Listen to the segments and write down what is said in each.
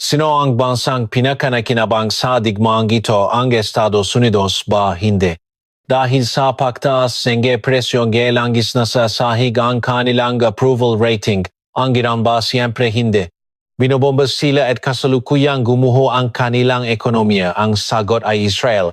Sino ang bansang pinakanakinabang sa digmaang ito, ang Estados Unidos ba hindi? Dahil sa pagtaas ng presyo langis na sa sahig ang kanilang approval rating, ang ginamba siyempre hindi. Binobomba sila at kasalukuyang gumuho ang kanilang ekonomiya. Ang sagot ay Israel.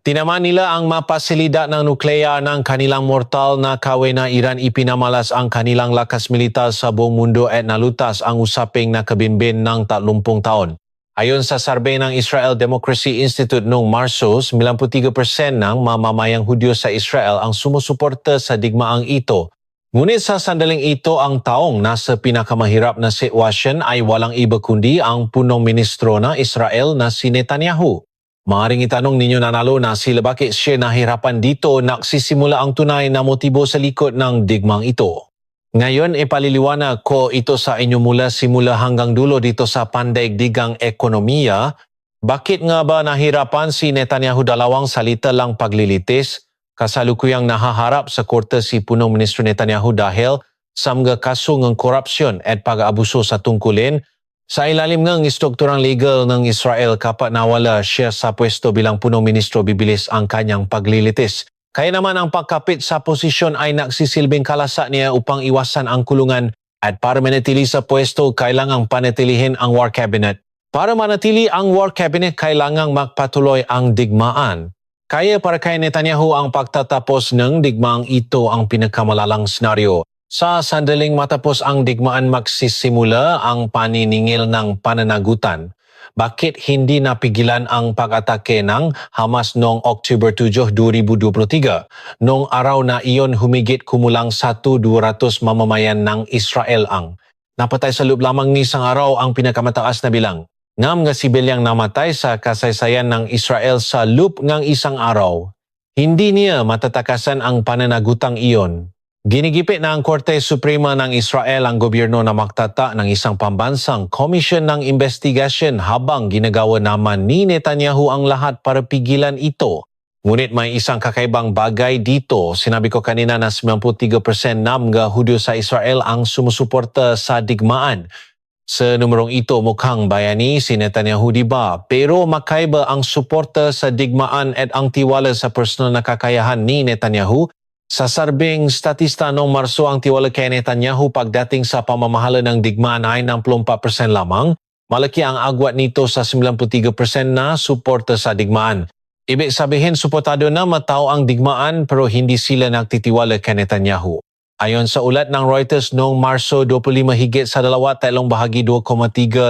Tinaman nila ang mapasilida ng nuklear ng kanilang mortal na kawe na Iran, ipinamalas ang kanilang lakas militar sa buong mundo at nalutas ang usaping nakabinbin ng 30 taon. Ayon sa survey ng Israel Democracy Institute noong Marso, 93% ng mamamayang Hudyo sa Israel ang sumusuporta sa digmaang ito. Ngunit sa sandaling ito, ang taong nasa pinakamahirap na sitwasyon ay walang iba kundi ang punong ministro ng Israel na si Netanyahu. Maaring itanong ninyo nanalo na sila bakit siya nahirapan dito, nagsisimula ang tunay na motibo sa likod ng digmang ito. Ngayon, ipaliliwanag ko ito sa inyo mula simula hanggang dulo dito sa pandaigdigang ekonomiya. Bakit nga ba nahirapan si Netanyahu? Dalawang salita lang paglilitis. Kasalukuyang nahaharap sa korte si punong ministro Netanyahu dahil sa mga kaso ng korupsyon at pag-aabuso sa tungkulin. Sa ilalim ng istrukturang legal ng Israel, kapag nawala siya sa pwesto bilang punong ministro, bibilis ang kanyang paglilitis. Kaya naman ang pagkapit sa posisyon ay nagsisilbing kalasa niya upang iwasan ang kulungan, at para manatili sa pwesto, kailangang panatilihin ang war cabinet. Para manatili ang war cabinet, kailangang magpatuloy ang digmaan. Kaya para kay Netanyahu ang pagtatapos ng digmaang ito ang pinakamalalang senaryo. Sa sandaling matapos ang digmaan, magsisimula ang paniningil ng pananagutan. Bakit hindi napigilan ang pag-atake ng Hamas noong October 7, 2023? Noong araw na iyon, humigit kumulang 1,200 mamamayan ng Israel ang napatay sa loob lamang ni isang araw, ang pinakamataas na bilang. Ngam nga sibilyang namatay sa kasaysayan ng Israel sa loob ng isang araw. Hindi niya matatakasan ang pananagutang iyon. Ginigipit na ang Korte Suprema ng Israel ang gobyerno na magtata ng isang pambansang komisyon ng investigasyon habang ginagawa naman ni Netanyahu ang lahat para pigilan ito. Ngunit may isang kakaibang bagay dito. Sinabi ko kanina na 93% ng mga Hudyo sa Israel ang sumusuporta sa digmaan. Sa numerong ito, mukhang bayani si Netanyahu, diba? Pero makaiba ang suporta sa digmaan at ang tiwala sa personal na kakayahan ni Netanyahu. Sa sarbing statista noong Marso, ang tiwala kay Netanyahu pagdating sa pamamahala ng digmaan ay 64% lamang. Malaki ang agwat nito sa 93% na suporta sa digmaan. Ibig sabihin, suportado na matao ang digmaan pero hindi sila nagtitiwala kay Netanyahu. Ayon sa ulat ng Reuters noong Marso 25, higit sa 2.3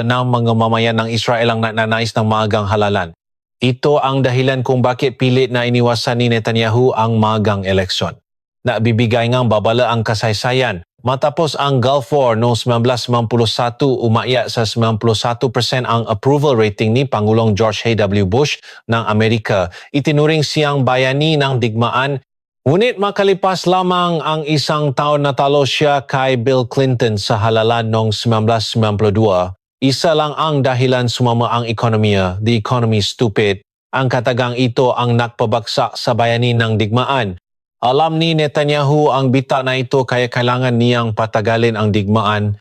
ng mga mamayan ng Israel ang nagnanais ng maagang halalan. Ito ang dahilan kung bakit pilit na iniwasan ni Netanyahu ang maagang eleksyon. Nabibigay ngang babala ang kasaysayan. Matapos ang Gulf War noong 1991, umaya sa 91% ang approval rating ni Pangulong George H.W. Bush ng Amerika. Itinuring siyang bayani ng digmaan. Ngunit makalipas lamang ang isang taon, natalo siya kay Bill Clinton sa halalan noong 1992. Isa lang ang dahilan, sumama ang ekonomiya. The economy is stupid. Ang katagang ito ang nakpabagsak sa bayani ng digmaan. Alam ni Netanyahu ang bita na ito kaya kailangan niyang patagalin ang digmaan.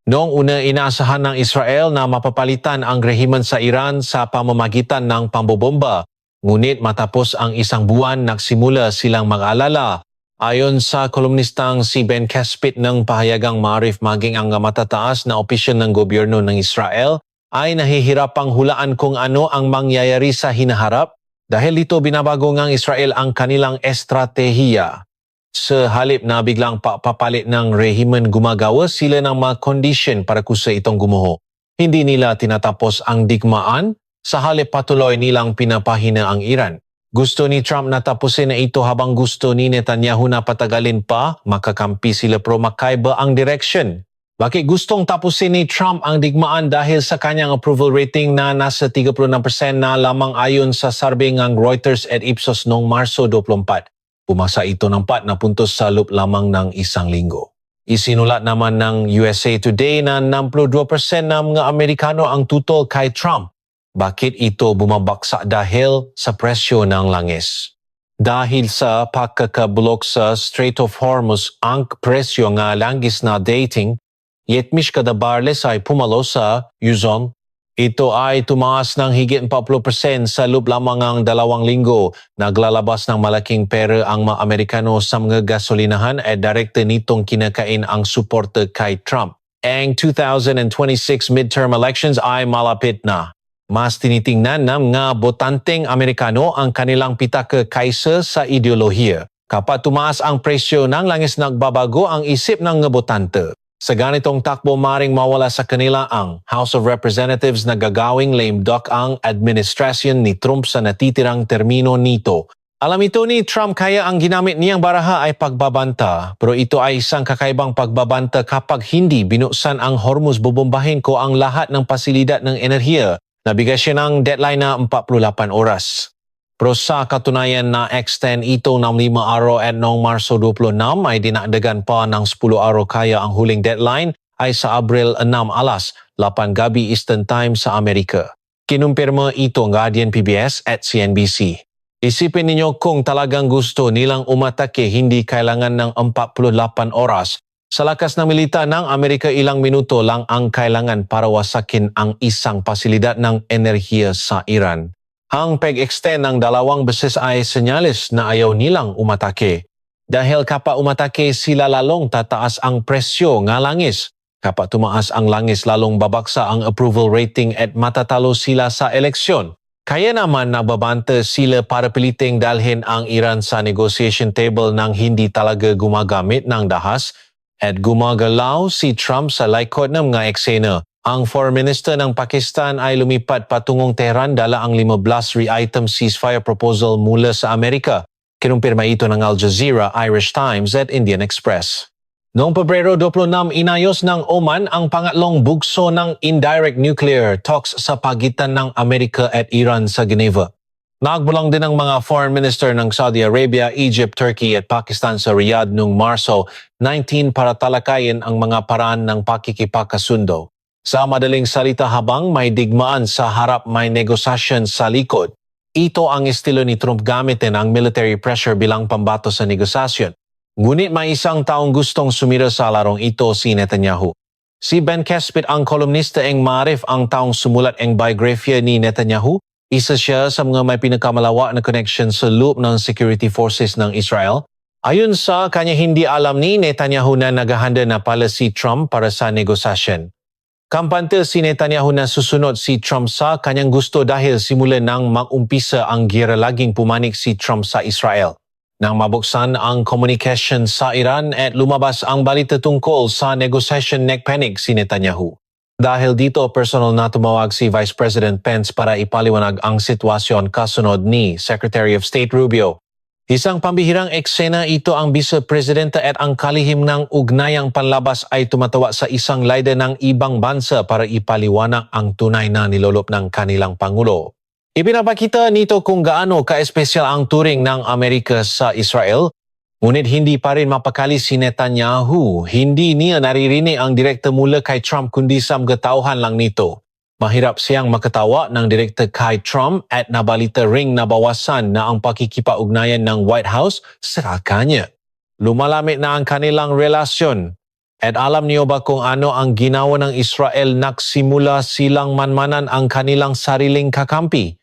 Noong una, inaasahan ng Israel na mapapalitan ang rehimen sa Iran sa pamamagitan ng pambobomba. Ngunit matapos ang isang buwan, nagsimula silang mag-alala. Ayon sa kolumnistang si Ben Caspit ng pahayagang Maarif, maging ang matataas na opisyal ng gobyerno ng Israel ay nahihirapang hulaan kung ano ang mangyayari sa hinaharap. Dahil dito, binabago ng Israel ang kanilang estratehiya. Sa halip na biglang papalit ng rehimen, gumagawa sila ng mga kondisyon para kusa itong gumuho. Hindi nila tinatapos ang digmaan, sa halip patuloy nilang pinapahina ang Iran. Gusto ni Trump na tapusin na ito habang gusto ni Netanyahu na patagalin pa, makakampi sila pero makaiba ang direction. Bakit gustong tapusin ni Trump ang digmaan? Dahil sa kanyang approval rating na nasa 36% na lamang ayon sa survey ng Reuters at Ipsos noong Marso 24. Pumasa ito ng 4 na puntos sa loob lamang ng isang linggo. Isinulat naman ng USA Today na 62% ng mga Amerikano ang tutol kay Trump. Bakit ito bumabaksak? Dahil sa presyo ng langis. Dahil sa pagkakabulok sa Strait of Hormuz, ang presyo ng langis na dating 70 kada barles ay pumalo sa Yuzon Ito ay tumaas ng higit 40% sa loob lamang ng 2 linggo. Naglalabas ng malaking pera ang mga Amerikano sa mga gasolinahan at direkta nitong kinakain ang suporta kay Trump. Ang 2026 midterm elections ay malapit na. Mas tinitingnan ng mga botanteng Amerikano ang kanilang pitaka kaysa sa ideolohiya. Kapag tumaas ang presyo ng langis, nagbabago ang isip ng mga botante. Sa ganitong takbo, maring mawala sa kanila ang House of Representatives na gagawing lame duck ang administrasyon ni Trump sa natitirang termino nito. Alam ito ni Trump, kaya ang ginamit niyang baraha ay pagbabanta. Pero ito ay isang kakaibang pagbabanta. Kapag hindi binuksan ang Hormuz, bubombahin ko ang lahat ng pasilidad ng enerhiya. Nabigay siya ng deadline na 48 oras. Pero sa katunayan na extend ito ng 5 araw at noong Marso 26 ay dinagdagan pa ng 10 araw, kaya ang huling deadline ay sa Abril 6 alas 8 gabi Eastern Time sa Amerika. Kinumpirma ito ng Guardian, PBS at CNBC. Isipin ninyo, kung talagang gusto nilang umatake, hindi kailangan ng 48 oras. Sa lakas ng milita ng Amerika, ilang minuto lang ang kailangan para wasakin ang isang pasilidad ng enerhiya sa Iran. Ang pag-extend ng 2 beses ay senyalis na ayaw nilang umatake. Dahil kapag umatake sila, lalong tataas ang presyo ng langis. Kapag tumaas ang langis, lalong babaksa ang approval rating at matatalo sila sa eleksyon. Kaya naman nababanta sila para piliting dalhin ang Iran sa negotiation table nang hindi talaga gumagamit ng dahas at gumagalaw si Trump sa likod ng mga eksena. Ang Foreign Minister ng Pakistan ay lumipat patungong Tehran dala ang 15 re-item ceasefire proposal mula sa Amerika. Kinumpirma ito ng Al Jazeera, Irish Times at Indian Express. Noong Pebrero 26, inayos ng Oman ang pangatlong bugso ng indirect nuclear talks sa pagitan ng Amerika at Iran sa Geneva. Nagbulang din ang mga foreign minister ng Saudi Arabia, Egypt, Turkey at Pakistan sa Riyadh noong Marso 19 para talakayin ang mga paraan ng pakikipagkasundo. Sa madaling salita, habang may digmaan sa harap, may negosasyon sa likod. Ito ang estilo ni Trump, gamitin ang military pressure bilang pambato sa negosasyon. Ngunit may isang taong gustong sumira sa larong ito, si Netanyahu. Si Ben Caspit, ang kolumnista ng Maarif, ang taong sumulat ng biografya ni Netanyahu. Isa siya sa mga may pinakamalawak na connection sa loob ng security forces ng Israel. Ayon sa kanya, hindi alam ni Netanyahu na naghahanda na pala si Trump para sa negosasyon. Kampante si Netanyahu na susunod si Trump sa kanyang gusto dahil simula nang mag-umpisa ang giyera, laging pumanik si Trump sa Israel. Nang mabuksan ang communication sa Iran at lumabas ang balita tungkol sa negosasyon, nagpanik si Netanyahu. Dahil dito, personal na tumawag si Vice President Pence para ipaliwanag ang sitwasyon, kasunod ni Secretary of State Rubio. Isang pambihirang eksena ito. Ang Vice Presidente at ang kalihim ng ugnayang panlabas ay tumatawa sa isang lider ng ibang bansa para ipaliwanag ang tunay na nilolop ng kanilang Pangulo. Ipinapakita nito kung gaano ka-espesyal ang turing ng Amerika sa Israel. Ngunit hindi pa rin mapakali si Netanyahu. Hindi niya naririnig ang direkta mula kay Trump kundi sa mga tauhan lang nito. Mahirap siyang makatawa ng direkta kay Trump at nabalita ring nabawasan na ang pakikipag-ugnayan ng White House sa kanya. Lumalamig na ang kanilang relasyon. At alam niyo ba kung ano ang ginawa ng Israel? Nagsimula silang manmanan ang kanilang sariling kakampi.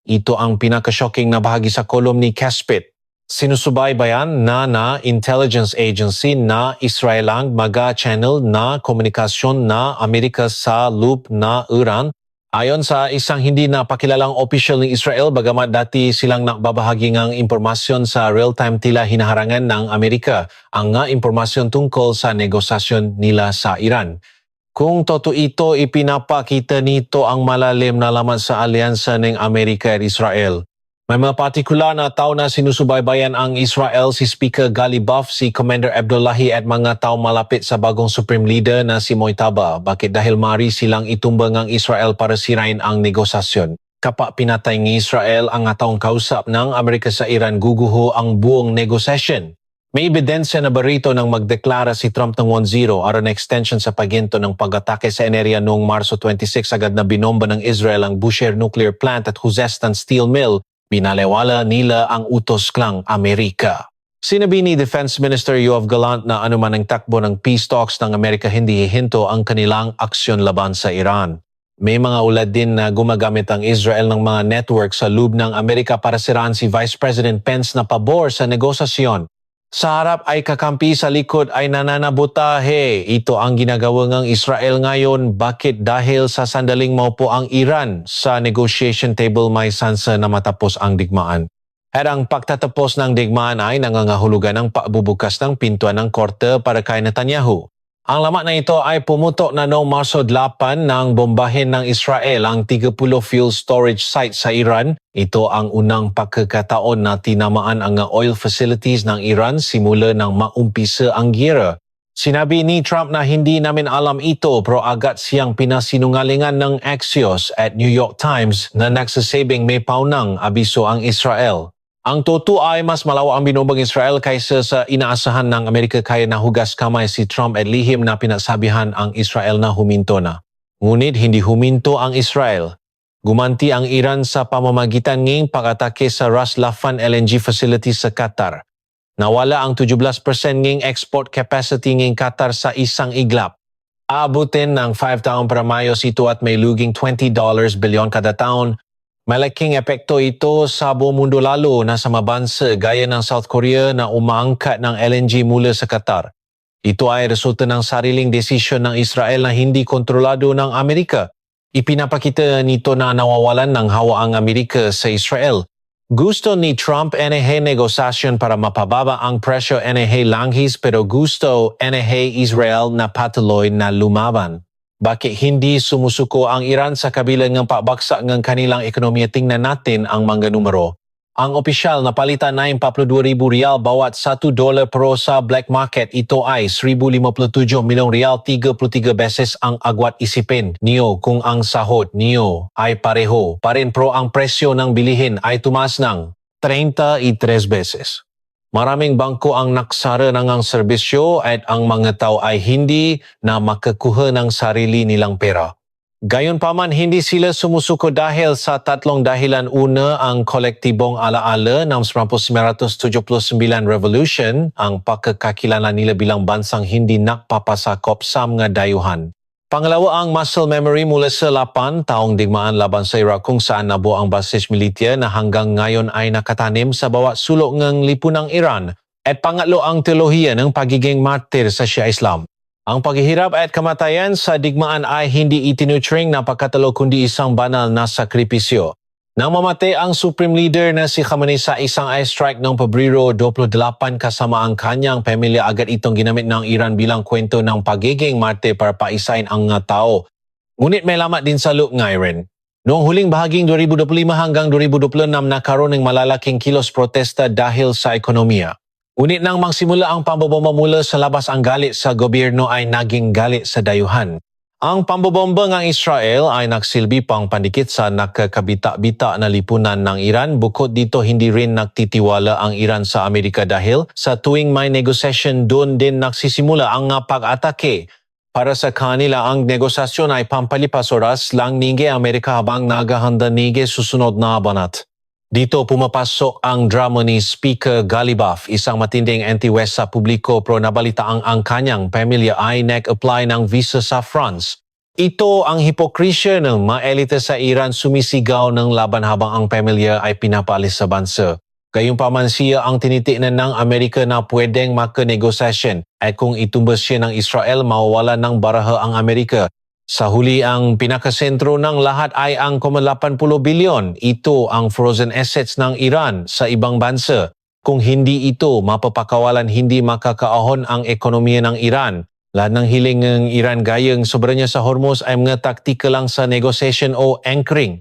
Ito ang pinaka-shocking na bahagi sa kolumn ni Caspit. Sinusubaybayan na intelligence agency na Israel ang mga channel na komunikasyon na Amerika sa loob na Iran. Ayon sa isang hindi na pakilalang official ng Israel, bagamat dati silang nagbabahagi ng impormasyon sa real-time, tila hinaharangan ng Amerika ang nga impormasyon tungkol sa negosasyon nila sa Iran. Kung totoo ito, ipinapakita nito ang malalim na laman sa alyansa ng Amerika at Israel. May mga partikular na tao na sinusubaybayan ang Israel, si Speaker Galibaf, si Commander Abdullahi at mga tao malapit sa bagong Supreme Leader na si Mojtaba. Bakit? Dahil maaari silang itumbang ang Israel para sirain ang negosasyon. Kapag pinatay ng Israel ang taong kausap ng Amerika sa Iran, guguho ang buong negosasyon. May ebidensya na barito nang magdeklara si Trump ng 1-0 aron extension sa paginto ng pag-atake sa enerhiya noong Marso 26. Agad na binomba ng Israel ang Bushehr Nuclear Plant at Khuzestan Steel Mill. Binalewala nila ang utos klang Amerika. Sinabi ni Defense Minister Yoav Gallant na anuman ang takbo ng peace talks ng Amerika, hindi hihinto ang kanilang aksyon laban sa Iran. May mga ulad din na gumagamit ang Israel ng mga network sa loob ng Amerika para siraan si Vice President Pence na pabor sa negosasyon. Sa harap ay kakampi, sa likod ay nananabutahe. Ito ang ginagawa ng Israel ngayon. Bakit? Dahil sa sandaling maupo ang Iran sa negotiation table, may sansa na matapos ang digmaan. At ang pagtatapos ng digmaan ay nangangahulugan ng pagbubukas ng pintuan ng korte para kay Netanyahu. Ang lamat na ito ay pumutok na noong Marso 8 nang bombahin ng Israel ang 30 fuel storage site sa Iran. Ito ang unang pagkakataon na tinamaan ang oil facilities ng Iran simula nang maumpisa ang giyera. Sinabi ni Trump na hindi namin alam ito, pero agad siyang pinasinungalingan ng Axios at New York Times na nagsasabing may paunang abiso ang Israel. Ang totoo ay mas malawa ang binumbang Israel kaysa sa inaasahan ng Amerika, kaya nahugas kamay si Trump at lihim na pinasabihan ang Israel na huminto na. Ngunit hindi huminto ang Israel. Gumanti ang Iran sa pamamagitan ng pag-atake sa Ras Laffan LNG facility sa Qatar. Nawala ang 17% ng export capacity ng Qatar sa isang iglap. Aabutin ng 5 taong paramayos ito at may luging $20 bilyon kada taon. Malaking epekto ito sa buong mundo, lalo na sa mabansa gaya ng South Korea na umaangkat ng LNG mula sa Qatar. Ito ay resulta ng sariling desisyon ng Israel na hindi kontrolado ng Amerika. Ipinapakita nito na nawawalan ng hawa ang Amerika sa Israel. Gusto ni Trump negosasyon para mapababa ang presyo langhis, pero gusto Israel na patuloy na lumaban. Bakit hindi sumusuko ang Iran sa kabila ng pagbagsak ng kanilang ekonomiya? Tingnan natin ang mga numero. Ang opisyal na palitan ay 42,000 rial bawat $1 pero sa black market ito ay 1,057 milyong rial, 33 beses ang agwat isipin niyo kung ang sahod niyo ay pareho pa rin, pero ang presyo ng bilihin ay tumaas ng 33 beses. Maraming bangko ang naksara ng ang serbisyo at ang mga tao ay hindi na makakuha ng sarili nilang pera. Gayunpaman, hindi sila sumusuko dahil sa tatlong dahilan. Una, ang kolektibong alaala ng 1979 Revolution, ang pagkakakilala nila bilang bansang hindi nakpapasakop sa mga dayuhan. Pangalawa, ang muscle memory mula sa 8 taong digmaan laban sa Iraq, kung saan nabuo ang basis militar na hanggang ngayon ay nakatanim sa bawat sulok ng lipunang Iran. At pangatlo, ang teolohiya ng pagiging martir sa Shia Islam. Ang paghihirap at kamatayan sa digmaan ay hindi itinutring na pagkatalo kundi isang banal na sakripisyo. Nang mamatay ang Supreme Leader na si Khamenei sa isang airstrike noong Pebrero 28 kasama ang kanyang pamilya, agad itong ginamit ng Iran bilang kwento ng pagiging martir para paisain ang mga tao. Ngunit may lamat din sa loob ng Iran. Noong huling bahaging 2025 hanggang 2026, nagkaroon ng malalaking kilos protesta dahil sa ekonomiya. Ngunit nang magsimula ang pambobomba mula sa labas, ang galit sa gobyerno ay naging galit sa dayuhan. Ang pambobomba ng Israel ay nagsilbi pang pandikit sa nakakabita-bita na lipunan ng Iran. Bukod dito, hindi rin nagtitiwala ang Iran sa Amerika dahil sa tuwing may negosyasyon, doon din nagsisimula ang pag-atake. Para sa kanila, ang negosasyon ay pampalipas oras lang ng Amerika habang naghahanda ng susunod na banat. Dito pumapasok ang drama ni Speaker Ghalibaf, isang matinding anti-West sa publiko, pero nabalitaang ang kanyang pamilya ay nag-apply ng visa sa France. Ito ang hipokrisya ng mga elite sa Iran, sumisigaw ng laban habang ang pamilya ay pinapaalis sa bansa. Gayunpaman, siya ang tinitingnan ng Amerika na pwedeng makanegosasyon, at kung itumbas siya ng Israel, mawawala ng baraha ang Amerika. Sa huli, ang pinakasentro ng lahat ay ang 80 bilyon. Ito ang frozen assets ng Iran sa ibang bansa. Kung hindi ito mapapakawalan, hindi makakaahon ang ekonomiya ng Iran. Lahat ng hiling ng Iran gayang soberanya sa Hormuz ay mga taktika lang sa negotiation o anchoring.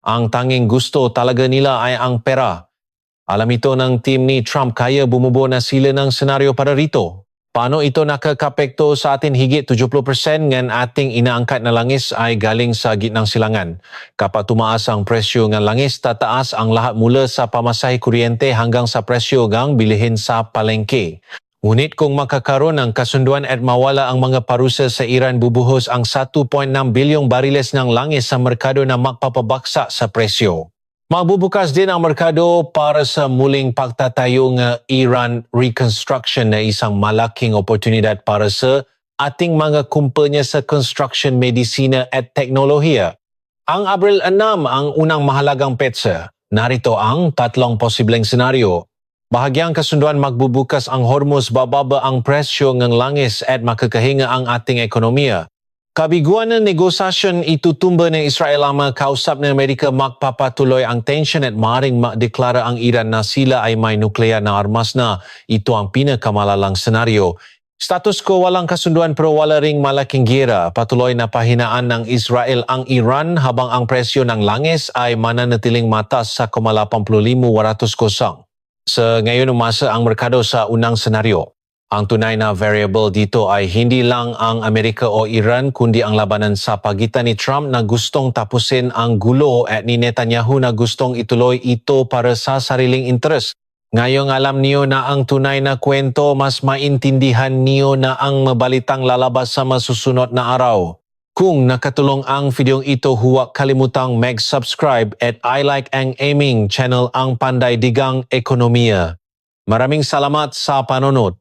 Ang tanging gusto talaga nila ay ang pera. Alam ito ng team ni Trump, kaya bumubuo na sila ng senaryo para rito. Paano ito nakakapekto sa atin? Higit 70% ng ating inaangkat na langis ay galing sa gitnang silangan. Kapag tumaas ang presyo ng langis, tataas ang lahat mula sa pamasahe kuryente hanggang sa presyo ng bilihin sa palengke. Ngunit kung makakaroon ng kasunduan at mawala ang mga parusa sa Iran, bubuhos ang 1.6 bilyong bariles ng langis sa merkado na magpapabagsak sa presyo. Magbubukas din ang merkado para sa muling pagtatayo ng Iran Reconstruction na isang malaking oportunidad para sa ating mga kumpanya sa construction, medisina at teknolohiya. Ang Abril 6 ang unang mahalagang petsa. Narito ang tatlong posibleng senaryo. Bahagyang kasunduan magbubukas ang Hormuz, bababa ang presyo ng langis at makakahinga ang ating ekonomiya. Kabiguan ng negosasyon itutumba ng Israel ang mga kausap ng Amerika, magpapatuloy ang tension at maaaring makdeklara ang Iran na sila ay may nuklear na armas na. Ito ang pinakamalalang senaryo. Status quo, walang kasunduan pero wala ring malaking gera. Patuloy na pahinaan ng Israel ang Iran habang ang presyo ng langis ay mananatiling mataas sa 85,800 sa ngayon umasa ang merkado sa unang senaryo. Ang tunay na variable dito ay hindi lang ang Amerika o Iran kundi ang labanan sa pagitan ni Trump na gustong tapusin ang gulo at ni Netanyahu na gustong ituloy ito para sa sariling interes. Ngayong alam niyo na ang tunay na kwento, mas maintindihan niyo na ang mabalitang lalabas sa masusunod na araw. Kung nakatulong ang videong ito, huwag kalimutang mag-subscribe at i-like ang aming channel, ang Panday Digang Ekonomiya. Maraming salamat sa panonood.